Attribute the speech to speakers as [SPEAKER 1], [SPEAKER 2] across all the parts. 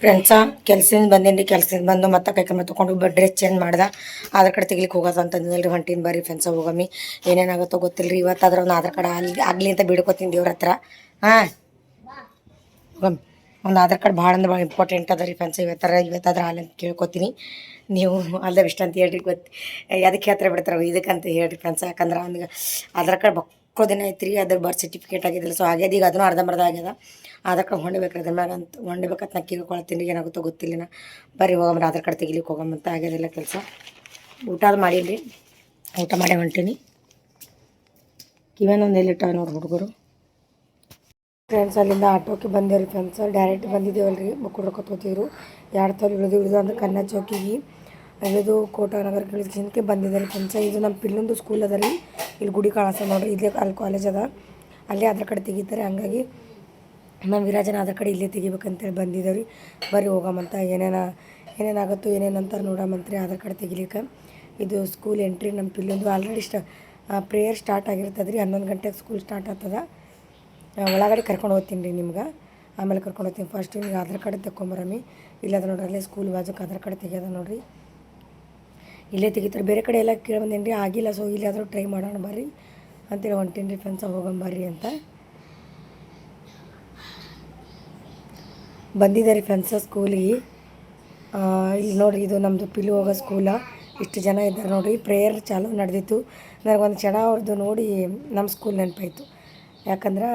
[SPEAKER 1] Friends ಕೆಲ್ಸದಿಂದ ಬಂದೀನಿ ಕೆಲಸದಿಂದ ಬಂದು ಮತ್ತೆ ಕೈಕಮ್ಮ ತೊಗೊಂಡು ಡ್ರೆಸ್ ಚೇಂಜ್ ಮಾಡ್ದೆ ಆಧಾರ್ ಕಾರ್ಡ್ ತೆಗಿಲಿಕ್ಕೆ ಹೋಗೋದು ಅಂತಂದಿಲ್ರಿ ಹೊಂಟಿನ ಬರ್ರಿ ಫ್ರೆಂಡ್ಸ ಹೋಗಮ್ಮಿ ಏನೇನಾಗುತ್ತೋ ಗೊತ್ತಿಲ್ಲ ರೀ ಇವತ್ತಾದ್ರೆ ಒಂದು ಆಧಾರ್ ಕಾರ್ಡ್ ಆಗಲಿ ಅಂತ ಬಿಡ್ಕೋತೀನಿ ದೇವ್ರ ಹತ್ರ ಹಾಂ ಹೋಗಮ್ಮಿ ಒಂದು ಆಧಾರ್ ಕಾರ್ಡ್ ಭಾಳ ಅಂದ್ರೆ ಭಾಳ ಇಂಪಾರ್ಟೆಂಟ್ ಅದ ರೀ ಫ್ರೆಂಡ್ಸ್ ಇವತ್ತಾದ್ರೆ ಹಾಲು ಅಂತ ಕೇಳ್ಕೊತೀನಿ ನೀವು ಅಲ್ಲದ ಇಷ್ಟ ಅಂತ ಹೇಳ್ರಿ ಅದಕ್ಕೆ ಹತ್ರ ಬಿಡ್ತಾರೆ ಇದಕ್ಕಂತ ಹೇಳ್ರಿ ಫ್ರೆಂಡ್ಸ್ ಯಾಕಂದ್ರೆ ಅವ್ನಿಗೆ ಆಧಾರ್ ಕಾರ್ಡ್ ಬಕ್ಕೋ ದಿನ ಐತ್ರಿ ಅದ್ರ ಬರ್ತ್ ಸರ್ಟಿಫಿಕೇಟ್ ಆಗಿದ್ದಿಲ್ಲ ಸೊ ಆಗ್ಯದ ಈಗ ಅದನ್ನು ಅರ್ಧಂಬರ್ಧ ಆಗ್ಯದ ಆಧಾರ್ ಕಾರ್ಡ್ ಹೊಂಡಬೇಕ್ರಿ ಅದ್ರ ಮ್ಯಾಗ ಅಂತ ಹೊಂಡಬೇಕಂತ ನಾ ಕೇಳ್ಕೊಳ್ತೀನಿ ರೀ ಏನಾಗುತ್ತೋ ಗೊತ್ತಿಲ್ಲ ಬರ್ರಿ ಹೋಗಮ್ಮ ಆಧಾರ್ ಕಾರ್ಡ್ ತೆಗಿಲಿಕ್ಕೆ ಹೋಗಮ್ಮಂತ ಆಗ್ಯದಿಲ್ಲ ಕೆಲಸ ಊಟ ಅದು ಮಾಡೀನಿ ಊಟ ಮಾಡೇ ಹೊಂಟೀನಿ ಕಿವೇನೊಂದು ಎಲ್ಲಿಟ್ಟಾವ ನೋಡಿ ಹುಡುಗರು ಫ್ರೆಂಡ್ಸ್ ಅಲ್ಲಿಂದ ಆಟೋಕ್ಕೆ ಬಂದೇವ್ರಿ ಫ್ರೆಂಡ್ಸ್ ಡೈರೆಕ್ಟ್ ಬಂದಿದ್ದೇವಲ್ರಿ ಬುಕ್ ಹೊಡ್ಕೊತೀವ್ರು 2 ತಾಲು ಇಳಿದು ಅಂದ್ರೆ ಕನ್ನಡ ಚೌಕಿಗೆ ಇಳಿದು ಕೋಟಾನಗರಕ್ಕೆ ಇಳಿದಕ್ಕೆ ಬಂದಿದ್ದಾರೆ ಫ್ರೆಂಡ್ಸ್ ಇದು ನಮ್ಮ ಪಿಲ್ಲೊಂದು ಸ್ಕೂಲ್ ಅದ ರೀ ಇಲ್ಲಿ ಗುಡಿ ಕಾಣಿಸ್ತದೆ ನೋಡಿರಿ ಇಲ್ಲೇ ಅಲ್ಲಿ ಕಾಲೇಜ್ ಅದ ಅಲ್ಲೇ ಆಧಾರ್ ಕಾರ್ಡ್ ತೆಗಿತಾರೆ ಹಂಗಾಗಿ ನಮ್ಮ ವಿರಾಜನ ಆಧಾರ್ ಕಾರ್ಡ್ ಇಲ್ಲೇ ತೆಗಿಬೇಕಂತೇಳಿ ಬಂದಿದ್ದೇವೆ ರೀ ಬರ್ರಿ ಹೋಗಮ್ಮಂತ ಏನೇನಾಗುತ್ತೋ ಏನೇನಂತಾರೆ ನೋಡಮ್ಮಂತ್ರಿ ಆಧಾರ್ ಕಾರ್ಡ್ ತೆಗಿಲಿಕ್ಕೆ ಇದು ಸ್ಕೂಲ್ ಎಂಟ್ರಿ ನಮ್ಮ ಪಿಲ್ಲೊಂದು ಆಲ್ರೆಡಿ ಪ್ರೇಯರ್ ಸ್ಟಾರ್ಟ್ ಆಗಿರ್ತದೆ ರೀ 11 ಗಂಟೆಗೆ ಸ್ಕೂಲ್ ಸ್ಟಾರ್ಟ್ ಆಗ್ತದೆ ಒಳಗಡೆ ಕರ್ಕೊಂಡು ಹೋಗ್ತೀನಿ ರೀ ನಿಮ್ಗೆ ಆಮೇಲೆ ಕರ್ಕೊಂಡು ಹೋಗ್ತೀನಿ ಫಸ್ಟ್ ನಿಮ್ಗೆ ಆಧಾರ್ ಕಾರ್ಡ್ ತಗೊಂಬರಮ್ಮಿ ಇಲ್ಲದ ನೋಡ್ರಿ ಅಲ್ಲೇ ಸ್ಕೂಲ್ ಬಾಜುಕ್ಕೆ ಆಧಾರ್ ಕಾರ್ಡ್ ತೆಗಿಯೋದ ನೋಡಿರಿ ಇಲ್ಲೇ ತೆಗಿತಾರೆ ಬೇರೆ ಕಡೆ ಎಲ್ಲ ಕೇಳಿ ಬಂದೇನು ರೀ ಆಗಿಲ್ಲ ಸೊ ಇಲ್ಲಾದರೂ ಟ್ರೈ ಮಾಡೋಣ ಬರ್ರಿ ಅಂತೇಳಿ ಹೊಂಟೀನಿ ರೀ ಫ್ರೆಂಡ್ಸ ಹೋಗಂಬರ್ರಿ ಅಂತ ಬಂದಿದೆ ರೀ ಫ್ರೆಂಡ್ಸ ಸ್ಕೂಲಿಗೆ ಇಲ್ಲಿ ನೋಡಿರಿ ಇದು ನಮ್ಮದು ಪಿಲ್ಲು ಹೋಗೋ ಸ್ಕೂಲ ಇಷ್ಟು ಜನ ಇದ್ದಾರೆ ನೋಡಿರಿ ಪ್ರೇಯರ್ ಚಾಲು ನಡೆದಿತ್ತು ನನಗೊಂದು ಕ್ಷಣ ಅವ್ರದ್ದು ನೋಡಿ ನಮ್ಮ ಸ್ಕೂಲ್ ನೆನಪಾಯಿತು ಯಾಕಂದ್ರೆ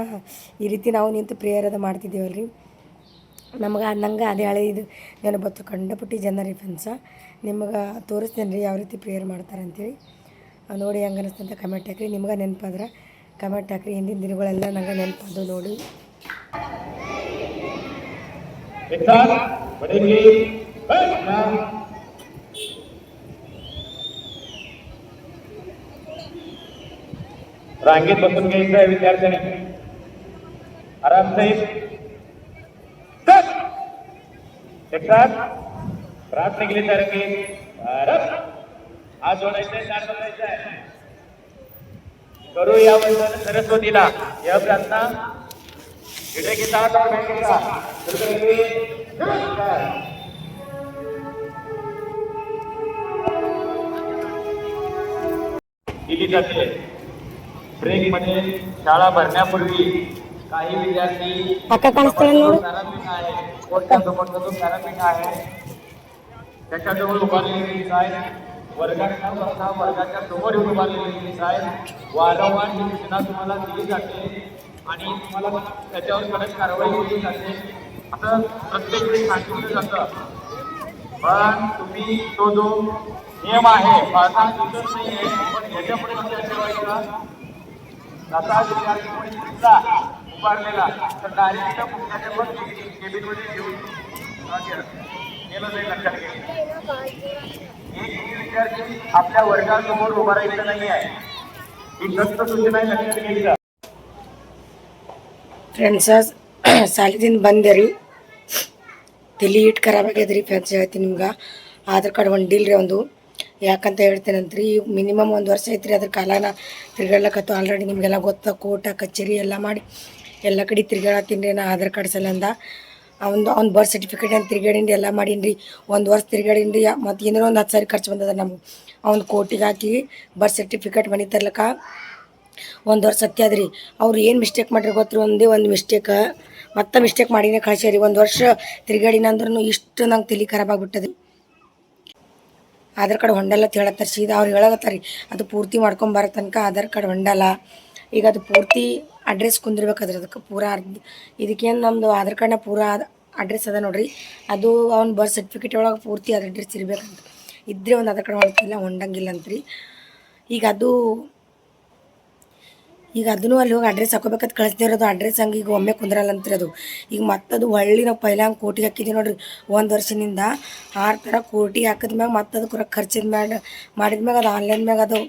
[SPEAKER 1] ಈ ರೀತಿ ನಾವು ನಿಂತು ಪ್ರೇಯರ್ ಅದು ಮಾಡ್ತಿದ್ದೀವಲ್ಲ ರೀ ನಂಗೆ ಅದೇ ಹಳೆ ಇದು ನೆನಪತ್ತು ಕಂಡಪಟ್ಟಿ ಜನ ರೀ ಫ್ರೆಂಡ್ಸ ನಿಮಗೆ ತೋರಿಸ್ತೇನೆ ರೀ ಯಾವ ರೀತಿ ಪ್ರೇಯರ್ ಮಾಡ್ತಾರೆ ಅಂತೇಳಿ ನೋಡಿ ಹೆಂಗೆ ಅನ್ನಿಸ್ತಂತ ಕಮೆಂಟ್ ಹಾಕಿರಿ ನಿಮ್ಗೆ ನೆನಪಾದ್ರೆ ಕಮೆಂಟ್ ಹಾಕಿರಿ ಹಿಂದಿನ ದಿನಗಳೆಲ್ಲ ನಂಗೆ ನೆನಪದು ನೋಡಿ
[SPEAKER 2] रांगेत बसून घ्यायचं आहे विद्यार्थ्यांनी आराम सहित एक साथ प्रार्थना केली तर की भारत आज जोडायचं आहे चार बघायचं आहे करू या वंदन सरस्वतीला या प्रार्थना इकडे की साथ और बँकेचा दिली जाते ब्रेक मध्ये शाळा भरण्यापूर्वी काही विद्यार्थी पॅरापीठ आहे कोणत्या समोरचा जो पॅरापीठ आहे त्याच्याजवळ उभारलेली आहेत वर्गाच्या बसता वर्गाच्या समोर उभारलेली आहेत वारंवार ही सूचना तुम्हाला दिली जाते आणि तुम्हाला त्याच्यावर कडक कारवाई केली जाते असं प्रत्येक वेळी सांगितलं जातं पण तुम्ही तो जो नियम आहे पाळता दिसत नाही आहे पण याच्यापुढे लक्षात ठेवायचं आता विद्यार्थी कोणी दिसला उभारलेला तर डायरेक्ट मुख्याध्यापक केबिनमध्ये घेऊन गेलं नाही लक्षात घ्यायचं एक विद्यार्थी आपल्या वर्गासमोर उभा राहायचं नाही आहे ही सक्त सूचना आहे लक्षात घ्यायचं
[SPEAKER 1] ಫ್ರೆಂಡ್ಸ ಸಾಲಿದಿಂದ ಬಂದೆ ರೀ ತಲೆ ಇಟ್ಟು ಖರಾಬ್ ಆಗ್ಯದ ರೀ ಫ್ರೆಂಡ್ಸ್ ಹೇಳ್ತೀನಿ ನಿಮ್ಗೆ ಆಧಾರ್ ಕಾರ್ಡ್ ಹೊಂದಿಲ್ಲ ಒಂದು ಯಾಕಂತ ಹೇಳ್ತೇನಂತ್ರಿ ಈಗ ಮಿನಿಮಮ್ 1 ವರ್ಷ ಐತ್ರಿ ಅದ್ರ ಕಾಲನ ತಿರ್ಗಾಡ್ಲಕತ್ತು ಆಲ್ರೆಡಿ ನಿಮಗೆಲ್ಲ ಗೊತ್ತಾ ಕೋರ್ಟ ಕಚೇರಿ ಎಲ್ಲ ಮಾಡಿ ಎಲ್ಲ ಕಡೆ ತಿರ್ಗಾಡತ್ತೀನಿ ರೀ ನಾ ಆಧಾರ್ ಕಾರ್ಡ್ ಸಲಿಂದ ಅವ್ನು ಬರ್ತ್ ಸರ್ಟಿಫಿಕೇಟ್ ಅಂತ ತಿರ್ಗಾಡೀನಿ ಎಲ್ಲ ಮಾಡೀನಿ ರೀ 1 ವರ್ಷ ತಿರ್ಗಾಡೀನಿ ರೀ ಮತ್ತು ಏನಾರ ಒಂದು 10,000 ಖರ್ಚು ಬಂದದ ನಮ್ಗೆ ಅವ್ನು ಕೋರ್ಟಿಗೆ ಹಾಕಿ ಬರ್ತ್ ಸರ್ಟಿಫಿಕೇಟ್ ಮನೆ ತರ್ಲಕ್ಕ 1 ವರ್ಷ ಸತ್ಯ ಅದ್ರಿ ಅವ್ರು ಏನು ಮಿಸ್ಟೇಕ್ ಮಾಡಿರಿ ಗೊತ್ತ್ರಿ ಒಂದೇ ಒಂದು ಮತ್ತೆ ಮಿಸ್ಟೇಕ್ ಮಾಡಿನೇ ಕಳ್ಸ್ಯಾರಿ 1 ವರ್ಷ ತಿರ್ಗಾಡಿನ ಅಂದ್ರೂ ಇಷ್ಟು ನಂಗೆ ತಲೆ ಖರಾಬ್ ಆಗ್ಬಿಟ್ಟದ್ರಿ ಆಧಾರ್ ಕಾರ್ಡ್ ಹೊಂಡಲ್ಲ ಅಂತ ಹೇಳತ್ತಾರೆ ಸೀದಾ ಅವ್ರು ಹೇಳಕತ್ತಾರೆ ಅದು ಪೂರ್ತಿ ಮಾಡ್ಕೊಂಬರೋ ತನಕ ಆಧಾರ್ ಕಾರ್ಡ್ ಹೊಂಡಲ್ಲ ಈಗ ಅದು ಪೂರ್ತಿ ಅಡ್ರೆಸ್ ಕುಂದಿರ್ಬೇಕಾದ್ರೆ ಅದಕ್ಕೆ ಪೂರಾ ಇದಕ್ಕೇನು ನಮ್ಮದು ಆಧಾರ್ ಕಾರ್ಡ್ನ ಪೂರಾ ಅಡ್ರೆಸ್ ಅದ ನೋಡಿರಿ ಅದು ಅವ್ನು ಬರ್ತ್ ಸರ್ಟಿಫಿಕೇಟ್ ಒಳಗೆ ಪೂರ್ತಿ ಅದು ಅಡ್ರೆಸ್ ಇರಬೇಕಂತ ಇದ್ದರೆ ಒಂದು ಆಧಾರ್ ಕಾರ್ಡ್ ಹೊಂದಿಲ್ಲ ಹೊಂಡಂಗಿಲ್ಲ ಅಂತ್ರಿ ಈಗ ಅದನ್ನು ಅಲ್ಲಿ ಹೋಗಿ ಅಡ್ರೆಸ್ ಹಾಕೋಬೇಕಂತ ಕಳಿಸ್ತಿರೋದು ಅಡ್ರೆಸ್ ಹಂಗೆ ಈಗ ಒಮ್ಮೆ ಕುಂದ್ರಲ್ಲ ಅಂತ್ರಿ ಅದು ಈಗ ಮತ್ತದು ಹೊಳ್ಳಿ ನಾವು ಪೈಲ ಹಂಗೆ ಕೋಟಿಗೆ ಹಾಕಿದ್ದೀವಿ ನೋಡಿರಿ 1 ವರ್ಷದಿಂದ 6 ಥರ ಕೋಟಿಗೆ ಹಾಕಿದ್ಮ್ಯಾಗ ಮತ್ತು ಅದು ಖರ್ಚಿದ ಮಾಡಿದ್ಮ್ಯಾಗ ಅದು ಆನ್ಲೈನ್ ಮ್ಯಾಗ ಅದು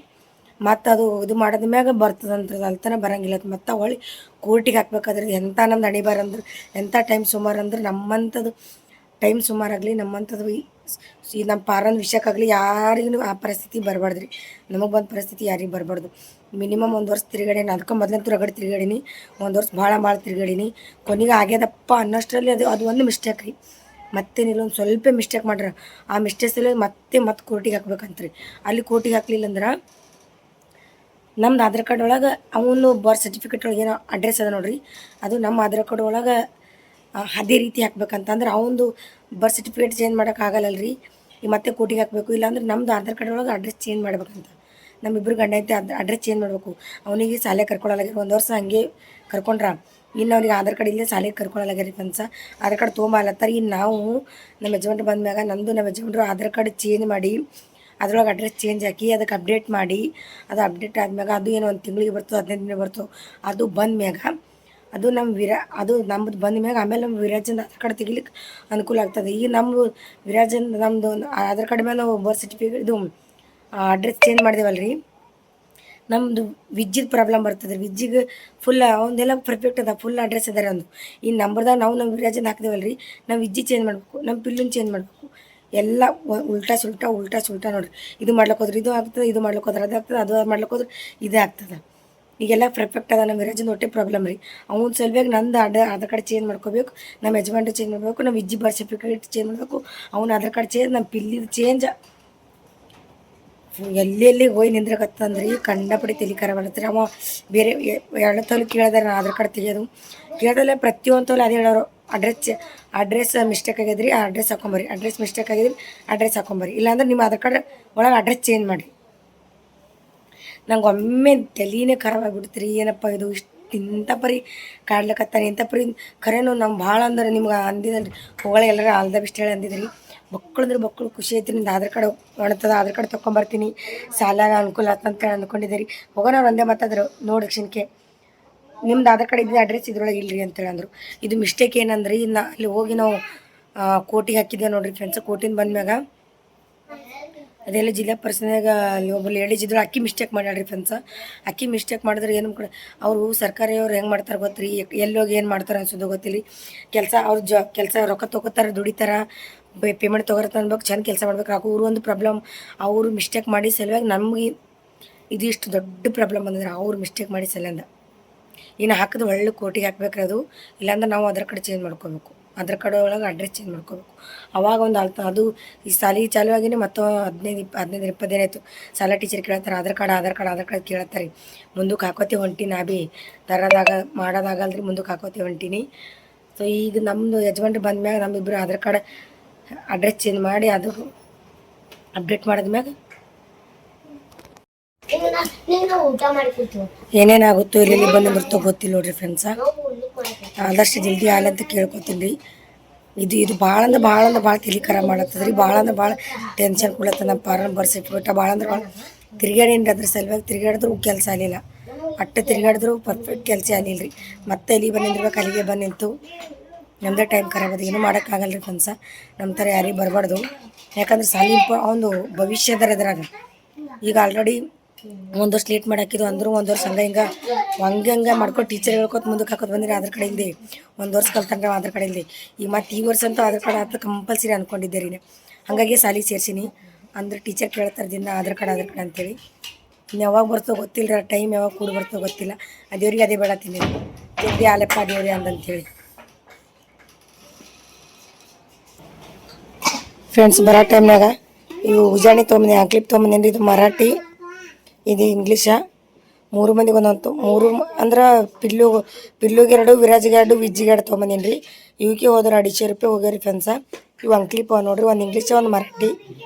[SPEAKER 1] ಮತ್ತು ಅದು ಇದು ಮಾಡಿದ್ಮ್ಯಾಗ ಬರ್ತದಂತ್ರಿ ಅದು ಅಲ್ತನ ಬರೋಂಗಿಲ್ಲ ಮತ್ತು ಹೊಳ್ಳಿ ಕೋರ್ಟಿಗೆ ಹಾಕ್ಬೇಕಾದ್ರೆ ಎಂಥ ನಮ್ದು ಹಣೆ ಬಾರ ಅಂದ್ರೆ ಎಂಥ ಟೈಮ್ ಸುಮಾರು ಅಂದ್ರೆ ನಮ್ಮಂಥದ್ದು ಟೈಮ್ ಸುಮಾರಾಗಲಿ ನಮ್ಮಂಥದ್ದು ಈ ನಮ್ಮ ಪಾರನ ವಿಷಯಕ್ಕಾಗಲಿ ಯಾರಿಗೂ ಆ ಪರಿಸ್ಥಿತಿ ಬರಬಾರ್ದು ರೀ ನಮಗೆ ಬಂದ ಪರಿಸ್ಥಿತಿ ಯಾರಿಗೆ ಬರಬಾರ್ದು ಮಿನಿಮಮ್ 1 ವರ್ಷ ತಿರುಗಾಡೀನಿ ಅದಕ್ಕೆ ಮೊದಲಂತೂ ರಗಡೆ ತಿರುಗಾಡೀನಿ 1 ವರ್ಷ ಭಾಳ ತಿರುಗಾಡೀನಿ ಕೊನೆಗೆ ಆಗ್ಯದಪ್ಪ ಅನ್ನೋಷ್ಟರಲ್ಲಿ ಅದು ಒಂದು ಮಿಸ್ಟೇಕ್ ರೀ ಮತ್ತೇನಿಲ್ಲ ಒಂದು ಸ್ವಲ್ಪ ಮಿಸ್ಟೇಕ್ ಮಾಡ್ರೆ ಆ ಮಿಸ್ಟೇಕ್ಸಲ್ಲಿ ಮತ್ತೆ ಕೋರ್ಟಿಗೆ ಹಾಕ್ಬೇಕಂತ್ರಿ. ಅಲ್ಲಿ ಕೋರ್ಟಿಗೆ ಹಾಕ್ಲಿಲ್ಲ ಅಂದ್ರೆ ನಮ್ದು ಆಧಾರ್ ಕಾರ್ಡ್ ಒಳಗೆ ಅವನು ಬರ್ತ್ ಸರ್ಟಿಫಿಕೇಟ್ ಒಳಗೆ ಏನೋ ಅಡ್ರೆಸ್ ಅದ ನೋಡಿರಿ, ಅದು ನಮ್ಮ ಆಧಾರ್ ಕಾರ್ಡ್ ಒಳಗೆ ಅದೇ ರೀತಿ ಹಾಕ್ಬೇಕಂತಂದ್ರೆ ಅವನದು ಬರ್ತ್ ಸರ್ಟಿಫಿಕೇಟ್ ಚೇಂಜ್ ಮಾಡೋಕ್ಕಾಗಲ್ಲಲ್ರಿ. ಈಗ ಮತ್ತೆ ಕೋರ್ಟಿಗೆ ಹಾಕಬೇಕು. ಇಲ್ಲಾಂದ್ರೆ ನಮ್ಮದು ಆಧಾರ್ ಕಾರ್ಡ್ ಒಳಗೆ ಅಡ್ರೆಸ್ ಚೇಂಜ್ ಮಾಡ್ಬೇಕಂತ. ನಮ್ಮಿಬ್ಬರು ಗಂಡ ಐತೆ ಅಡ್ರೆಸ್ ಚೇಂಜ್ ಮಾಡಬೇಕು. ಅವನಿಗೆ ಶಾಲೆ ಕರ್ಕೊಳ್ಳಲಾಗ್ಯಾರ, 1 ವರ್ಷ ಹಂಗೆ ಕರ್ಕೊಂಡ್ರ. ಇನ್ನು ಅವ್ನಿಗೆ ಆಧಾರ್ ಕಾರ್ಡ್ ಇಲ್ಲೇ ಶಾಲೆಗೆ ಕರ್ಕೊಳ್ಳಲಾಗ್ಯಾರ ಫ್ರೆಂಡ್ಸ. ಆಧಾರ್ ಕಾರ್ಡ್ ತೊಗೊಂಬಲ್ಲತ್ತಾರ. ಇನ್ನು ನಾವು ನಮ್ಮ ಯಜಮಾನ್ರು ಬಂದ್ಮ್ಯಾಗ ನಮ್ಮದು ನಮ್ಮ ಯಜಮಾನ್ರು ಆಧಾರ್ ಕಾರ್ಡ್ ಚೇಂಜ್ ಮಾಡಿ ಅದ್ರೊಳಗೆ ಅಡ್ರೆಸ್ ಚೇಂಜ್ ಹಾಕಿ ಅದಕ್ಕೆ ಅಪ್ಡೇಟ್ ಮಾಡಿ, ಅದು ಅಪ್ಡೇಟ್ ಆದ್ಮ್ಯಾಗ ಅದು ಏನೋ 1 ತಿಂಗಳಿಗೆ ಬರ್ತದೆ, 15 ದಿನ ಬರ್ತವೆ. ಅದು ಬಂದ್ಮ್ಯಾಗ ಅದು ನಮ್ಮದು ಬಂದ್ಮ್ಯಾಗ ಆಮೇಲೆ ನಮ್ಮ ವಿರಾಜಂದು ಆಧಾರ್ ಕಾರ್ಡ್ ತೆಗಿಲಿಕ್ಕೆ ಅನುಕೂಲ ಆಗ್ತದೆ. ಈಗ ನಮ್ಮ ವಿರಾಜಂದು ನಮ್ಮದು ಆಧಾರ್ ಕಾರ್ಡ್ ಮೇಲೆ ನಾವು ಬರ್ತ್ ಸರ್ಟಿಫಿಕೇಟ್ ಇದು ಅಡ್ರೆಸ್ ಚೇಂಜ್ ಮಾಡಿದೇವಲ್ರಿ, ನಮ್ಮದು ವಿಜ್ಜಿದ ಪ್ರಾಬ್ಲಮ್ ಬರ್ತದೆ. ವಿಜ್ಜಿಗೆ ಫುಲ್ ಅವನದೆಲ್ಲ ಪರ್ಫೆಕ್ಟ್ ಅದ, ಫುಲ್ ಅಡ್ರೆಸ್ ಅದಾರ ಒಂದು. ಈ ನಂಬರ್ದಾಗ ನಾವು ನಮ್ಮ ವಿರಾಜಂದು ಹಾಕ್ದೇವಲ್ರಿ, ನಾವು ವಿಜ್ಜಿ ಚೇಂಜ್ ಮಾಡಬೇಕು, ನಮ್ಮ ಪಿಲ್ಲುನ ಚೇಂಜ್ ಮಾಡಬೇಕು. ಎಲ್ಲ ಉಲ್ಟಾ ಸುಲ್ಟಾ ನೋಡಿರಿ. ಇದು ಮಾಡ್ಲಿಕ್ಕೆ ಹೋದ್ರೆ ಇದು ಆಗ್ತದೆ, ಇದು ಮಾಡ್ಲಿಕ್ಕೆ ಹೋದ್ರೆ ಅದು ಆಗ್ತದೆ, ಅದು ಮಾಡ್ಲಿಕ್ಕೆ ಹೋದ್ರೆ ಇದೇ ಆಗ್ತದೆ. ಈಗೆಲ್ಲ ಪರ್ಫೆಕ್ಟ್ ಅದ. ನಮ್ಮ ವಿರಾಜನ ಹೊಟ್ಟೆ ಪ್ರಾಬ್ಲಮ್ ರೀ. ಅವ್ನ ಸಲುವಾಗಿ ನಂದು ಆಧಾರ್ ಕಾರ್ಡ್ ಚೇಂಜ್ ಮಾಡ್ಕೋಬೇಕು, ನಮ್ಮ ಯಜಮಾನ್ರು ಚೇಂಜ್ ಮಾಡಬೇಕು, ನಮ್ಮ ವಿಜ್ಜಿ ಬರ್ತ್ ಸರ್ಟಿಫಿಕೇಟ್ ಚೇಂಜ್ ಮಾಡಬೇಕು, ಅವ್ನ ಆಧಾರ್ ಕಾರ್ಡ್ ಚೇಂಜ್, ನಮ್ಮ ಪಿಲ್ಲಿದು ಚೇಂಜ್. ಎಲ್ಲೆಲ್ಲಿ ಹೋಗಿ ನಿಂದ್ರಕತ್ತಂದ್ರಿ ಕಂಡಪಡಿ ತಲೆ ಖರಾಬ್ ಮಾಡತ್ರಿ. ಅವ ಬೇರೆ 2 ತಲೆ ಕೇಳಿದಾರೆ ಆಧಾರ್ ಕಾರ್ಡ್ ತೆಗಿಯೋದು. ಕೇಳದಲ್ಲೇ ಪ್ರತಿಯೊಂದು ತಲೆ ಅದೇ ಹೇಳೋರು, ಅಡ್ರೆಸ್ ಮಿಸ್ಟೇಕ್ ಆಗ್ಯದ್ರಿ, ಆ ಅಡ್ರೆಸ್ ಹಾಕೊಂಬರಿ, ಅಡ್ರೆಸ್ ಮಿಸ್ಟೇಕ್ ಆಗಿದ್ರಿ, ಅಡ್ರೆಸ್ ಹಾಕೊಂಬರಿ, ಇಲ್ಲಾಂದ್ರೆ ನಿಮ್ಮ ಆಧಾರ್ ಕಾರ್ಡ್ ಒಳಗೆ ಅಡ್ರೆಸ್ ಚೇಂಜ್ ಮಾಡಿ. ನಂಗೆ ಒಮ್ಮೆ ತಲೆನೇ ಖರಾಬ್ ಆಗಿಬಿಡ್ತೀರಿ. ಏನಪ್ಪ ಇದು ಇಂಥ ಪರಿ ಕಾಡ್ಲಿಕತ್ತಾನೆ, ಇಂಥ ಪರಿ ಖರೇನು ನಮ್ಮ ಭಾಳ ಅಂದ್ರೆ ನಿಮ್ಗೆ ಅಂದಿದ್ರಿ ಹೋಗಳ ಎಲ್ಲರೂ ಆಲ್ ದ ಬೆಸ್ಟ್ ಹೇಳಿ ಅಂದಿದ್ರಿ. ಮಕ್ಕಳು ಖುಷಿ ಐತಿ. ನಿಂದು ಆಧಾರ್ ಕಾರ್ಡ್ ಒಣಗ್ತದ, ಆಧಾರ್ ಕಾರ್ಡ್ ತೊಗೊಂಬರ್ತೀನಿ, ಸಾಲಾಗ ಅನುಕೂಲ ಆಗ್ತಂತೇಳಿ ಅಂದ್ಕೊಂಡಿದ್ದೀರಿ. ಹೋಗೋಣ ಒಂದೇ ಮಾತಾದ್ರು ನೋಡಿ ಕ್ಷಣಕ್ಕೆ ನಿಮ್ದು ಆಧಾರ್ ಕಾರ್ಡ್ ಇದ್ದಿದ್ದು ಅಡ್ರೆಸ್ ಇದ್ರೊಳಗೆ ಇಲ್ಲರಿ ಅಂತೇಳಿ ಅಂದರು. ಇದು ಮಿಸ್ಟೇಕ್ ಏನಂದ್ರಿ, ಇನ್ನು ಅಲ್ಲಿ ಹೋಗಿ ನಾವು ಕೋರ್ಟಿಗೆ ಹಾಕಿದ್ದೇವೆ ನೋಡಿರಿ ಫ್ರೆಂಡ್ಸ್. ಕೋರ್ಟಿಂದ ಬಂದ್ಮ್ಯಾಗ ಅದೆಲ್ಲ ಜಿಲ್ಲಾ ಪರಿಷತ್ನಾಗ ಅಲ್ಲಿ ಒಬ್ಬರು ಲೇಡೀಸ್ ಇದ್ರು, ಅಕ್ಕಿ ಮಿಸ್ಟೇಕ್ ಮಾಡ್ಯಾಳ್ರಿ ಫ್ರೆಂಡ್ಸ. ಅಕ್ಕಿ ಮಿಸ್ಟೇಕ್ ಮಾಡಿದ್ರೆ ಏನು ಅವರು ಸರ್ಕಾರಿಯವ್ರು ಹೆಂಗೆ ಮಾಡ್ತಾರೆ ಗೊತ್ತ್ರಿ, ಎಲ್ಲೋಗಿ ಏನು ಮಾಡ್ತಾರೆ ಅನ್ಸೋದು ಗೊತ್ತಿಲ್ಲ. ಕೆಲಸ ರೊಕ್ಕ ತೊಗೋತಾರೆ, ದುಡಿತಾರೆ, ಪೇಮೆಂಟ್ ತೊಗೊರತ್ತೆ ಅನ್ಬೇಕು, ಚೆಂದ ಕೆಲಸ ಮಾಡ್ಬೇಕು. ಅವರು ಒಂದು ಪ್ರಾಬ್ಲಮ್, ಅವರು ಮಿಸ್ಟೇಕ್ ಮಾಡಿ ಸಲುವಾಗಿ ನಮಗೆ ಇದು ಇಷ್ಟು ದೊಡ್ಡ ಪ್ರಾಬ್ಲಮ್ ಬಂದಿದ್ರೆ ಅವ್ರು ಮಿಸ್ಟೇಕ್ ಮಾಡಿ ಸಲಿಂದ ಇನ್ನು ಹಾಕಿದ್ರೆ ಒಳ್ಳೆ ಕೋರ್ಟಿಗೆ ಹಾಕ್ಬೇಕ್ರಿ ಅದು. ಇಲ್ಲಾಂದ್ರೆ ನಾವು ಆಧಾರ್ ಕಾರ್ಡ್ ಚೇಂಜ್ ಮಾಡ್ಕೋಬೇಕು, ಆಧಾರ್ ಕಾರ್ಡ್ ಒಳಗೆ ಅಡ್ರೆಸ್ ಚೇಂಜ್ ಮಾಡ್ಕೋಬೇಕು. ಅವಾಗ ಒಂದು ಅದು ಈ ಸಾಲಿ ಚಾಲು ಆಗಿನೇ ಮತ್ತು 15-20 ದಿನ ಆಯಿತು. ಶಾಲಾ ಟೀಚರ್ ಕೇಳ್ತಾರೆ ಆಧಾರ್ ಕಾರ್ಡ್ ಕೇಳತ್ತಾರೆ. ಮುಂದಕ್ಕೆ ಹಾಕೋತಿ ಹೊಂಟೀನಿ, ನಾ ಭೀ ಮಾಡೋದಾಗಲ್ರಿ, ಮುಂದಕ್ಕೆ ಹಾಕೋತಿ ಹೊಂಟೀನಿ. ಸೊ ಈಗ ನಮ್ಮದು ಯಜಮಾನ್ರು ಬಂದ್ಮ್ಯಾಗ ನಮ್ಮಿಬ್ಬರು ಆಧಾರ್ ಕಾರ್ಡ್ ಅಡ್ರೆಸ್ ಚೇಂಜ್ ಮಾಡಿ ಅದು ಅಪ್ಡೇಟ್ ಮಾಡಿದ್ಮ್ಯಾಗ ಏನೇನಾಗುತ್ತೋ ಇಲ್ಲಿ ಬಂದು ಬರ್ತೋ ಗೊತ್ತಿಲ್ಲ ನೋಡ್ರಿ ಫ್ರೆಂಡ್ಸ. ಆದಷ್ಟು ಜಲ್ದಿ ಅಂತ ಕೇಳ್ಕೊತೀನಿ ರೀ. ಇದು ಭಾಳ ತಲೆ ಖರಾಬ್ ಮಾಡತ್ತದ್ರಿ. ಭಾಳ ಟೆನ್ಷನ್ ಕೊಡ್ಲತ್ತದ. ನಮ್ಮ ಪಾರನ್ ಬರ್ತ್ ಸರ್ಟಿಫಿಕೇಟ್ ಭಾಳ ತಿರ್ಗಾಡೇನ್ರಿ. ಅದ್ರ ಸಲುವಾಗಿ ತಿರ್ಗಾಡಿದ್ರು ಕೆಲಸ ಆಗಲಿಲ್ಲ, ತಿರ್ಗಾಡಿದ್ರು ಪರ್ಫೆಕ್ಟ್ ಕೆಲಸ ಆಗಲಿಲ್ಲ ರೀ. ಮತ್ತೆ ಇಲ್ಲಿ ಬಂದಿರ್ಬೇಕು, ಅಲ್ಲಿಗೆ ಬಂದು ನಿಂತು ನಮ್ಮದೇ ಟೈಮ್ ಖರಾಬ್ ಅದು. ಏನೂ ಮಾಡೋಕ್ಕಾಗಲ್ಲ ರೀ ಫ್ರೆಂಡ್ಸ. ನಮ್ಮ ಥರ ಯಾರಿಗೆ ಬರಬಾರ್ದು. ಯಾಕಂದ್ರೆ ಸಾಲಿ ಒಂದು ಭವಿಷ್ಯದರ ಅದ್ರಾಗ. ಈಗ ಆಲ್ರೆಡಿ 1 ವರ್ಷ ಲೇಟ್ ಮಾಡಾಕಿದ್ದು ಅಂದರೂ 1 ವರ್ಷ ಹಂಗೆ ಮಾಡ್ಕೊಂಡು ಟೀಚರ್ ಹೇಳ್ಕೊತ ಮುಂದಕ್ಕೆ ಹಾಕೋದು ಬಂದಿರಿ. ಆಧಾರ್ ಕಾರ್ಡ್ ಇಲ್ಲದೆ 1 ವರ್ಷ ಕಲ್ತಂದ್ರೆ ಆಧಾರ್ ಕಾರ್ಡ್ ಇಲ್ಲದೆ ಈಗ ಮತ್ತೆ ಈ ವರ್ಷ ಅಂತೂ ಆಧಾರ್ ಕಾರ್ಡ್ ಹಾಕಿ ಕಂಪಲ್ಸರಿ ಅಂದ್ಕೊಂಡಿದ್ದೆ ರೀ. ಹಾಗಾಗಿ ಸಾಲಿಗೆ ಸೇರ್ಸೀನಿ. ಅಂದ್ರೆ ಟೀಚರ್ ಕೇಳ್ತಾರೆ ದಿನ ಆಧಾರ್ ಕಾರ್ಡ್ ಅಂತೇಳಿ. ಇನ್ನು ಯಾವಾಗ ಬರ್ತೋ ಗೊತ್ತಿಲ್ಲ ರೀ, ಟೈಮ್ ಯಾವಾಗ ಕೂಡ ಬರ್ತೋ ಗೊತ್ತಿಲ್ಲ. ಅದೇವ್ರಿಗೆ ಅದೇ ಬೇಡತ್ತೀನಿ ಜಲ್ದಿ ಆಲಪ್ಪ ದೇವ್ರಿ ಅಂದಂತೇಳಿ. ಫ್ರೆಂಡ್ಸ್ ಬರೋ ಟೈಮ್ನಾಗ ಇವು ಉಜಾಣಿ ತೊಗೊಂಬಂದಿ, ಕ್ಲಿಪ್ ತೊಗೊಂಬಂದೇನ್ರಿ. ಇದು ಮರಾಠಿ, ಇದು ಇಂಗ್ಲೀಷ. 3 ಮಂದಿಗೆ ಒಂದೊಂದು, 3 ಅಂದ್ರೆ ಪಿಲ್ಲುಗೆ 2, ವಿರಾಜ್ಗೆ 2, ವಿಜ್ಜಿಗೆ 2 ತೊಗೊಂಬಂದೇನಿ ರೀ. ಇವಕ್ಕೆ ಹೋದ್ರೆ 250 ರೂಪಾಯಿ ಹೋಗ್ಯಾರಿ ಫ್ರೆಂಡ್ಸ. ಇವು ಅಂಕ್ಲಿಪ್ ನೋಡಿರಿ, ಒಂದು ಇಂಗ್ಲೀಷ, ಒಂದು ಮರಾಠಿ.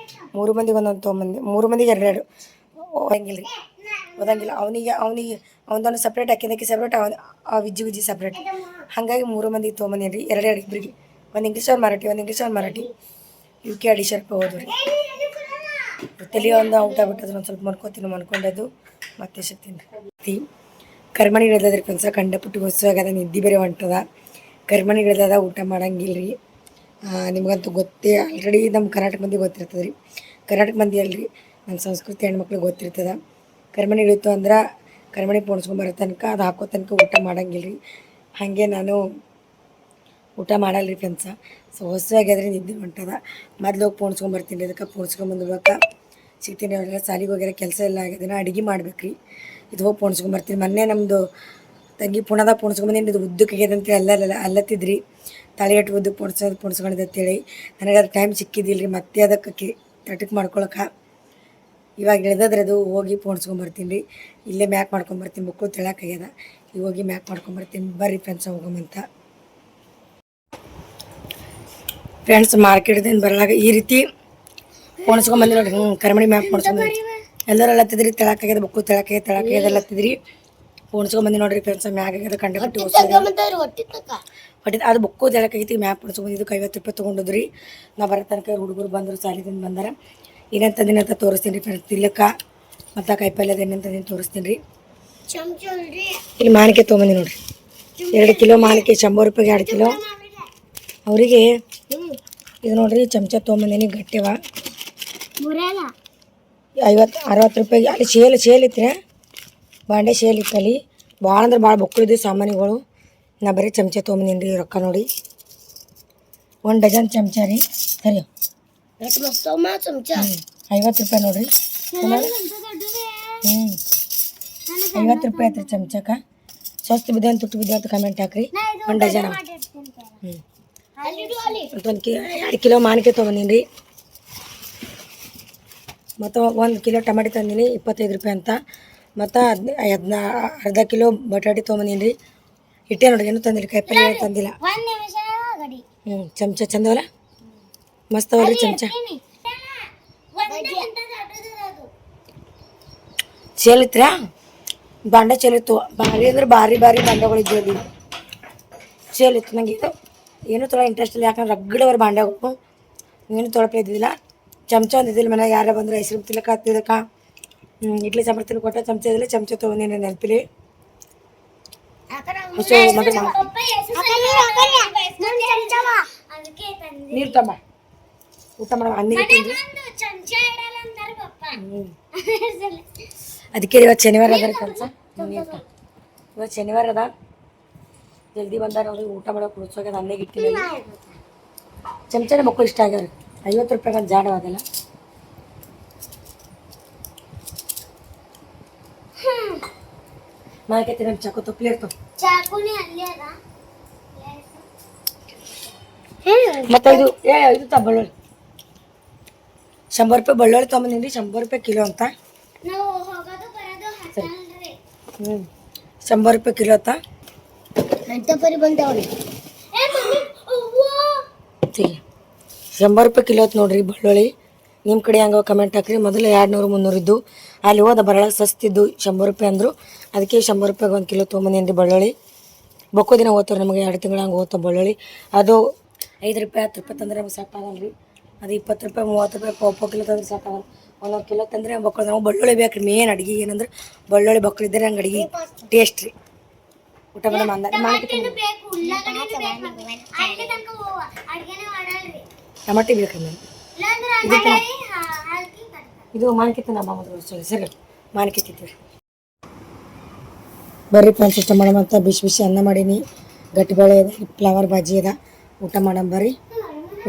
[SPEAKER 1] 3 ಮಂದಿಗೆ ಒಂದೊಂದು ತೊಗೊಂಬಂದೆ. 3 ಮಂದಿಗೆ 2 ಓದಂಗಿಲ್ಲ ರೀ, ಅವನಿಗೆ ಅವನದೊಂದು ಸಪ್ರೇಟ್, ಹಾಕಿದ್ದಕ್ಕೆ ಸಪ್ರೇಟ್, ಆ ವಿಜ್ಜಿ ಸಪ್ರೇಟ್. ಹಾಗಾಗಿ 3 ಮಂದಿಗೆ ತೊಗೊಂಬಂದೇನಿ ರೀ. 2 ಇಬ್ಬರಿಗೆ, ಒಂದು ಇಂಗ್ಲೀಷ್, ಒಂದು ಮರಾಠಿ. ಇವಕ್ಕೆ 250 ರೂಪಾಯಿ ಹೋದ್ರಿ. ತಲೆ ಒಂದು ಔಟ ಬಿಟ್ಟದ್ರೆ ಒಂದು ಸ್ವಲ್ಪ ಮನ್ಕೊಂಡದ್ದು ಮತ್ತೆ ಸಿಗ್ತೀನಿ ರೀ. ಕರ್ಮಣಿ ಇಳಿದ್ರಿ ಫ್ರೆಂಡ್ಸ. ಕಂಡಪಟ್ಟು ಹೊಸವಾಗದ, ನಿದ್ದೆ ಬೇರೆ ಹೊಂಟದ. ಕರ್ಮಣಿ ಇಳಿದ ಊಟ ಮಾಡಂಗಿಲ್ಲ ರೀ. ನಿಮ್ಗಂತೂ ಗೊತ್ತೇ ಆಲ್ರೆಡಿ. ನಮ್ಮ ಕರ್ನಾಟಕ ಮಂದಿ ಗೊತ್ತಿರ್ತದೆ ರೀ. ಕರ್ನಾಟಕ ಮಂದಿ ಅಲ್ರಿ, ನಮ್ಮ ಸಂಸ್ಕೃತಿ ಹೆಣ್ಮಕ್ಳಿಗೆ ಗೊತ್ತಿರ್ತದೆ. ಕರ್ಮಣಿ ಇಳಿತು ಅಂದ್ರೆ ಕರ್ಮಣಿ ಪೋಣಿಸ್ಕೊಂಬರೋ ತನಕ, ಅದು ಹಾಕೋ ತನಕ ಊಟ ಮಾಡಂಗಿಲ್ಲ ರೀ. ಹಾಗೆ ನಾನು ಊಟ ಮಾಡಲ್ಲ ರೀ ಫ್ರೆಂಡ್ಸ. ಸೊ ಹೊಸವಾಗ್ಯಾದ್ರೆ ನಿದ್ದೆ ಹೊಂಟದ. ಮೊದ್ಲು ಹೋಗಿ ಪೋಣಿಸ್ಕೊಂಬರ್ತೀನಿ ರೀ. ಅದಕ್ಕೆ ಪೋಣಿಸ್ಕೊಂಬಂದ್ಬೇಕಾ ಸಿಗ್ತೀನಿ. ಅವರೆಲ್ಲ ಸಾಲಿಗೆ ಹೋಗ್ಯಾರ, ಕೆಲಸ ಎಲ್ಲ ಆಗ್ಯದ, ಅಡುಗೆ ಮಾಡ್ಬೇಕು ರೀ. ಇದು ಹೋಗಿ ಪೋಣಿಸ್ಕೊಂಬರ್ತೀನಿ. ಮೊನ್ನೆ ನಮ್ಮದು ತಂಗಿ ಪುಣದಾಗ ಪುಣ್ಸ್ಕೊಂಬಂದಿನಿ ಇದು ಉದ್ದಕ್ಕೆ ಆಗ್ಯದ ಅಂತೇಳಿ ಅಲ್ಲತ್ತಿದ್ರಿ ತಾಳಿ ಎಟ್ಟು ಉದ್ದಕ್ಕೆ ಪುಣ್ಸ್ಕೊಂಡಿದ್ದೆ ಅಂತೇಳಿ ನನಗೆ ಅದು ಟೈಮ್ ಸಿಕ್ಕಿದ್ದಿಲ್ಲ ರೀ ಮತ್ತೆ ಅದಕ್ಕೆ ತಟಕ್ಕೆ ಮಾಡ್ಕೊಳಕ್ಕೆ ಇವಾಗ ಇಳ್ದದ್ರೆ ಅದು ಹೋಗಿ ಪೋಣಿಸ್ಕೊಂಬರ್ತೀನಿ ರೀ ಇಲ್ಲೇ ಮ್ಯಾಕ್ ಮಾಡ್ಕೊಂಬರ್ತೀನಿ ಮಕ್ಕಳು ತೆಳಕಾಗ್ಯದ ಈಗ ಹೋಗಿ ಮ್ಯಾಕ್ ಮಾಡ್ಕೊಂಬರ್ತೀನಿ ಬರ್ರಿ ಫ್ರೆಂಡ್ಸ್ ಹೋಗಮಂತ ಫ್ರೆಂಡ್ಸ್ ಮಾರ್ಕೆಟ್ದಿಂದ ಬರಲಾಗ ಈ ರೀತಿ ಪೋಣಿಸ್ಕೊಂಬಂದು ನೋಡಿ ಕರಿಮಣಿ ಮ್ಯಾಕ್ ಪೋಣಿಸ್ಕೊಂಬಂದು ಎಲ್ಲರೂ ಅಲ್ಲತ್ತಿದ್ರಿ ತೆಳಕಾಗ್ಯದ ಮಕ್ಕಳು ತೆಳಕಾಗ್ಯದ ಅಲ್ಲತ್ತಿದ್ರಿ ಪೋಣಿಸ್ಕೊಂಬಂದು ನೋಡ್ರಿ ಫ್ರೆಂಡ್ಸ್ ಮ್ಯಾಗ ಆಗ್ಯದ ಕಂಡಪಟ್ಟು ಹೊಟ್ಟೆ ಅದು ಬೊಕ್ಕು ತೆಳಕಾಗೈತಿ ಮ್ಯಾಕ್ ಪೋಣಿಸ್ಕೊಂಬಂದಿದ್ದಕ್ಕೆ 50 ರೂಪಾಯಿ ತೊಗೊಂಡಿದ್ರಿ ನಾ ಬರೋ ತನಕ ಹುಡುಗರು ಬಂದರು ಸಾಲಿದಿಂದ ಬಂದಾರ ಏನಂತಂದಿನಂತ ತೋರಿಸ್ತೀನಿ ರೀ ಫ್ರೆಂಡ್ಸ್ ತಿಲ್ಲಕ್ಕ ಮತ್ತು ಕಾಯಿಪಲ್ಯದ ಏನಂತಂದಿನ ತೋರಿಸ್ತೀನಿ ರೀ ಇಲ್ಲಿ ಮಾನಿಕೆ ತೊಗೊಂಬಂದಿ ನೋಡ್ರಿ 2 ಕಿಲೋ ಮಾನಿಕೆ 100 ರೂಪಾಯಿಗೆ 2 ಕಿಲೋ ಅವರಿಗೆ ಇದು ನೋಡ್ರಿ ಚಮಚ ತೊಗೊಂಬಂದಿನಿ ಗಟ್ಟಿವ 50-60 ರೂಪಾಯಿಗೆ ಅಲ್ಲಿ ಶೇಲ್ ಇತ್ತು ಬಾಂಡೆ ಶೇಲ್ ಇತ್ತು ಅಲ್ಲಿ ಭಾಳ ಅಂದ್ರೆ ಭಾಳ ಬೊಕ್ಕಳಿದ್ದು ಸಾಮಾನುಗಳು ನಾ ಬರೀ ಚಮಚ ತೊಗೊಂಬಂದಿನಿ ರೀ ರೊಕ್ಕ ನೋಡಿ 1 ಡಜನ್ ಚಮಚ ರೀ ಸರಿ 50 ರೂಪಾಯಿ ನೋಡ್ರಿ 50 ರೂಪಾಯಿ ಐತ್ರಿ ಚಮಚಕ್ಕೆ ಸ್ವಸ್ಥ ಬಿದ್ದ ತುಟ್ಟು ಬಿದ್ದ ಅಂತ ಕಮೆಂಟ್ ಹಾಕ್ರಿ 1 ಡಜನ್ ಮತ್ತೊಂದು 2 ಕಿಲೋ ಮಾನಿಕೆ ತೊಗೊಂಡಿನಿ ರೀ ಮತ್ತು 1 ಕಿಲೋ ಟಮಾಟಿ ತಂದೀನಿ 25 ರೂಪಾಯಿ ಅಂತ ಮತ್ತು ಅರ್ಧ ಕಿಲೋ ಬಟಾಟಿ ತೊಗೊಂಬಂದೀನಿ ರೀ ಇಟ್ಟೆ ನೋಡಿ ಏನು ತಂದಿಲ್ಲ ಕಾಯಿಪಲ್ಲೆ ಏನು ತಂದಿಲ್ಲ ಚಮಚ ಚಂದವಲ್ಲ ಮಸ್ತ್ ಅವಲ್ರಿ ಚಮಚ ಚೇಲಿತ್ರ ಬಾಂಡೆ ಚೇಲಿತ್ತು ಭಾರಿ ಅಂದ್ರೆ ಭಾರಿ ಬಾಂಡೆಗಳಿದ್ವು ಅಲ್ಲಿ ಚೇಲಿತ್ತು ನಂಗೆ ಇದು ಏನೂ ತೊಗೊಳ ಇಂಟ್ರೆಸ್ಟ್ ಇಲ್ಲ ಯಾಕಂದ್ರೆ ರಗಡವ್ರ ಬಾಂಡೆಗಳು ಏನು ತೊಳಪ್ಲೆ ಇದ್ದಿದ್ದಿಲ್ಲ ಚಮಚ ಒಂದು ಇದ್ದಿಲ್ಲ ಮನೆಯಾಗ ಯಾರು ಬಂದ್ರೆ ಐಸ್ ಕ್ರೀಮ್ ತಿನ್ನಕ್ಕೆ ಹತ್ತಿದಕ್ಕೆ ಇಡ್ಲಿ ಸಾಂಬಾರು ತಿನ್ನಕ್ಕೆ ಕೊಟ್ಟ ಚಮಚ ಇದ್ದಿಲ್ಲ ಚಮಚ ತೊಗೊಂಡಿನಿ ನೆನಪಿಲಿ ನೀರು ತಮ್ಮ ಊಟ ಮಾಡೋ ಅನ್ನಿಗೆ ತಿಂದ್ರಿ ಅದಕ್ಕೆ ಇವತ್ತು ಶನಿವಾರ ಅದ ರೀ ಕೆಲಸ ಇವತ್ತು ಶನಿವಾರ ಅದ ಜಲ್ದಿ ಬಂದಾಗ ಅವ್ರಿಗೆ ಊಟ ಮಾಡೋ ಕುಡಿಸೋಗ್ಯದ ಅನ್ನಿಗೆ ಇಟ್ಟಿಲ್ಲ ಚಮಚನೇ ಮಕ್ಕಳು ಇಷ್ಟ ಆಗ್ಯಾವ್ರಿ 50 ರೂಪಾಯಿಗೆ ಒಂದು ಜಾಡವಾದಲ್ಲ ಮಾರ್ಕೆಟ್ ನಮ್ಮ ಚಾಕು ತುಪ್ಪಲಿ ಇರ್ತಾವ ಮತ್ತೆ ಇದು ಬಳ್ಳುಳ್ಳಿ 100 ರೂಪಾಯಿ ಬಳ್ಳುಳ್ಳಿ ತೊಗೊಂಬಂದಿನಿ ರೀ 100 ರೂಪಾಯಿ ಕಿಲೋ ಅಂತ 100 ರೂಪಾಯಿ ಕಿಲೋ ಅಂತ 100 ರೂಪಾಯಿ ಕಿಲೋ ನೋಡ್ರಿ ಬಳ್ಳುಳ್ಳಿ ನಿಮ್ಮ ಕಡೆ ಹಂಗೆ ಕಮೆಂಟ್ ಹಾಕ್ರಿ ಮೊದಲು 200-300 ಇದ್ದು ಅಲ್ಲಿ ಹೋದ ಬರಳ ಸಸ್ತಿದ್ದು 100 ರೂಪಾಯಿ ಅಂದರು ಅದಕ್ಕೆ 100 ರೂಪಾಯಿಗೆ 1 ಕಿಲೋ ತೊಗೊಂಬಂದೇನು ರೀ ಬಳ್ಳುಳ್ಳಿ ಬೊಕ್ಕೋ ದಿನ ಓದ್ತಾರೆ ನಮಗೆ 2 ತಿಂಗಳು ಹಂಗೆ ಓದ್ತಾವೆ ಬಳ್ಳುಳ್ಳಿ ಅದು 5 ರೂಪಾಯಿ 10 ರೂಪಾಯಿ ತಂದ್ರೆ ನಮ್ಗೆ ಸಾಕಾಗಲ್ಲ ರೀ ಅದು 20 ರೂಪಾಯಿ 30 ರೂಪಾಯಿ ಪಾವು ಕಿಲೋ ತಂದ್ರೆ ಸಾಕಾಗಲ್ಲ 1 ಕಿಲೋ ತಂದರೆ ಬೊಕ್ಕಳು ನಾವು ಬಳ್ಳುಳ್ಳಿ ಬೇಕು ರೀ ಮೇನ್ ಅಡುಗೆ ಏನಂದ್ರೆ ಬಳ್ಳುಳ್ಳಿ ಬೊಕ್ಕಳಿದ್ರೆ ನಂಗೆ ಅಡುಗೆ ಟೇಸ್ಟ್ ರೀ ಊಟ ಮಾಡೋ ಟಮಾಟಿ ಬೇಕು ರೀ ಇದು ಮಾನ್ಕೆ ತಿನ್ನ ಸರಿ ಮಾನ್ಕೆ ತಿಂತೀವಿ ಬರ್ರಿ ಫ್ರೆಂಡ್ಸ್ ಊಟ ಮಾಡೋಮಂತ ಬಿಸಿ ಅನ್ನ ಮಾಡೀನಿ ಗಟ್ಟಿ ಬೇಳೆ ಇದೆ ಫ್ಲವರ್ ಭಾಜಿ ಅದ ಊಟ ಮಾಡಮ್ ಬರ್ರಿ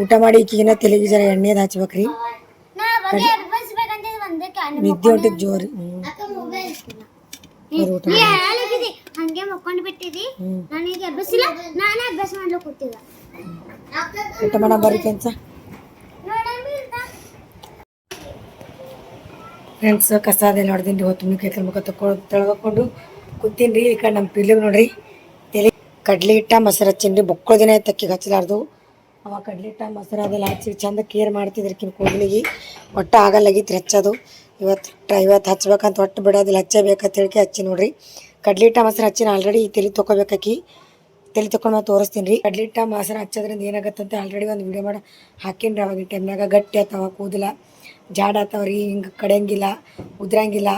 [SPEAKER 1] ಊಟ ಮಾಡಿ ಈಗಿನ ತಲೆಗೆ ಜರ ಎಣ್ಣೆದು ಹಚ್ಬೇಕ್ರಿ ನಿದ್ದೆ ಹೊಂಟಿದ್ ಜೋರಿ ಊಟ ಮಾಡಮ್ ಬರ್ರಿ ಫ್ರೆಂಡ್ಸ್ ಕಸ ಅದೆಲ್ಲ ಹೊಡೆದಿನಿ ಹೊತ್ತು ಮುಖ ಮುಖ ತೊಳ್ಕೊಂಡು ಕೂತೀನಿ ರೀ ಈ ಕಡೆ ನಮ್ಮ ಪಿಲ್ಲಿಗೆ ನೋಡ್ರಿ ತಲೆ ಕಡ್ಲಿ ಹಿಟ್ಟ ಮೊಸರು ಹಚ್ಚೀನಿ ಬೊಕ್ಕಳ ದಿನ ತಕ್ಕಿಗೆ ಹಚ್ಚಲಾರ್ದು ಅವ ಕಡ್ಲಿ ಹಿಟ್ಟ ಮೊಸರು ಅದೆಲ್ಲ ಹಚ್ಚಿ ಚಂದ ಕೇರ್ ಮಾಡ್ತಿದ್ರಿ ಕಿನ್ ಕೂದಲಿಗೆ ಒಟ್ಟು ಆಗಲ್ಲಾಗಿತ್ತು ಹಚ್ಚೋದು ಇವತ್ತು ಹಚ್ಬೇಕಂತ ಒಟ್ಟು ಬಿಡೋದಿಲ್ಲ ಹಚ್ಚಬೇಕಂತ ಹೇಳಿಕೆ ಹಚ್ಚಿ ನೋಡ್ರಿ ಕಡ್ಲಿ ಹಿಟ್ಟ ಮೊಸರು ಹಚ್ಚಿನ ಆಲ್ರೆಡಿ ತಲೆ ತೊಗೋಬೇಕಾಕಿ ತಲೆ ತೊಗೊಂಡು ತೋರಿಸ್ತೀನಿ ರೀ ಕಡ್ಲಿ ಹಿಟ್ಟ ಮೊಸರು ಹಚ್ಚೋದ್ರಿಂದ ಏನಾಗತ್ತಂತ ಆಲ್ರೆಡಿ ಒಂದು ವಿಡಿಯೋ ಮಾಡಿ ಹಾಕೀನಿ ರೀ ಅವಾಗ ಟೈಮ್ನಾಗ ಗಟ್ಟಿ ಆತಾವ ಕೂದಲ ಜಾಡ ಆತಾವ್ರಿ ಹಿಂಗೆ ಕಡೆಯಂಗಿಲ್ಲ ಉದ್ರಂಗಿಲ್ಲ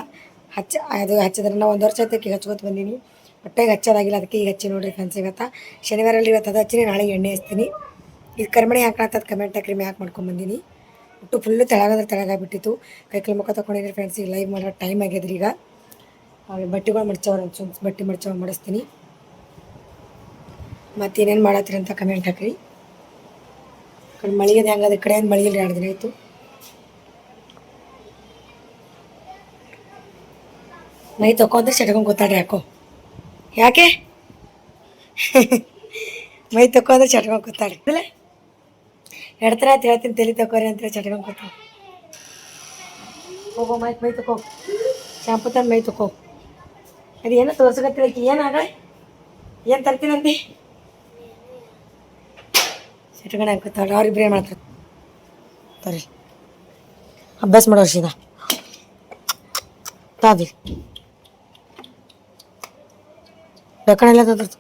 [SPEAKER 1] ಅದು ಹಚ್ಚಿದ್ರೆ ನಾವು 1 ವರ್ಷ ಆಯ್ತು ಹಚ್ಕೊತ ಬಂದೀನಿ ಹೊಟ್ಟೆಗೆ ಹಚ್ಚೋದಾಗಿಲ್ಲ ಅದಕ್ಕೆ ಈಗ ಹಚ್ಚಿ ನೋಡಿರಿ ಫ್ರೆಂಡ್ಸ್ ಇವತ್ತು ಶನಿವಾರ ಇವತ್ತು ಅದು ಹಚ್ಚಿನಿ ನಾಳೆಗೆ ಎಣ್ಣೆ ಹಚ್ತೀನಿ ಇದು ಕರಿಮಣಿ ಹಾಕತ್ತದ ಕಮೆಂಟ್ ಹಾಕ್ರಿ ಮ್ಯಾಕ್ ಮಾಡ್ಕೊಂಬಂದೀನಿ ಒಟ್ಟು ಫುಲ್ಲು ತೆಳಗಾಗ್ಬಿಟ್ಟಿತ್ತು ಕೈ ಮುಖ ತೊಗೊಂಡಿರಿ ಫ್ರೆಂಡ್ಸ್ ಈಗ ಲೈವ್ ಮಾಡೋ ಟೈಮ್ ಆಗ್ಯದ್ರಿ ಈಗ ಬಟ್ಟೆಗಳು ಮಡ್ಚವ್ರು ಬಟ್ಟೆ ಮಡ್ಚವ್ ಮಾಡಿಸ್ತೀನಿ ಮತ್ತೇನೇನು ಮಾಡತ್ತೀರಿ ಅಂತ ಕಮೆಂಟ್ ಹಾಕ್ರಿ ಕಡೆ ಮಳಿಗೆದು ಹೆಂಗದ ಈ ಕಡೆ ಏನು ಮಳಿಗಿಲ್ಲ 2 ದಿನ ಆಯಿತು ಮೈ ತಕೊಂಡ್ರೆ ಚಟ್ಕೊಂಡು ಗೊತ್ತಾಡ್ರಿ ಯಾಕೋ ಯಾಕೆ ಮೈ ತಕ್ಕೊಂಡ್ರೆ ಚಟ್ಕೊಂಡು ಕೂತಾಳೆ ಇಲ್ಲ ಎಡ್ತರ ಅಂತ ಹೇಳ್ತೀನಿ ತಲೆ ತಕೋರಿ ಅಂತ ಹೇಳಿ ಚಟ್ಕೊಂಡು ಕೂತಾಳೆ ಹೋಗೋ ಮೈ ತಕೋ ಶಾಂಪು ತಂದು ಮೈ ತಕೋ ಅದು ಏನೋ ತೋರ್ಸಕತ್ತಿರಕ್ಕೆ ಏನಾಗ ಏನು ತರ್ತೀನಂತೆ ಚಟ್ಕೊಂಡು ಹಾಕುತ್ತಾಳೆ ಅವ್ರಿಬ್ರು ಏನು ಮಾಡ್ತಾರೆ ಬರ್ರಿ ಅಭ್ಯಾಸ ಮಾಡೋ ವರ್ಷದ ತಾದಿ ಡಕ್ಕಣೆಲ್ಲ ತಂದಿರ್ತು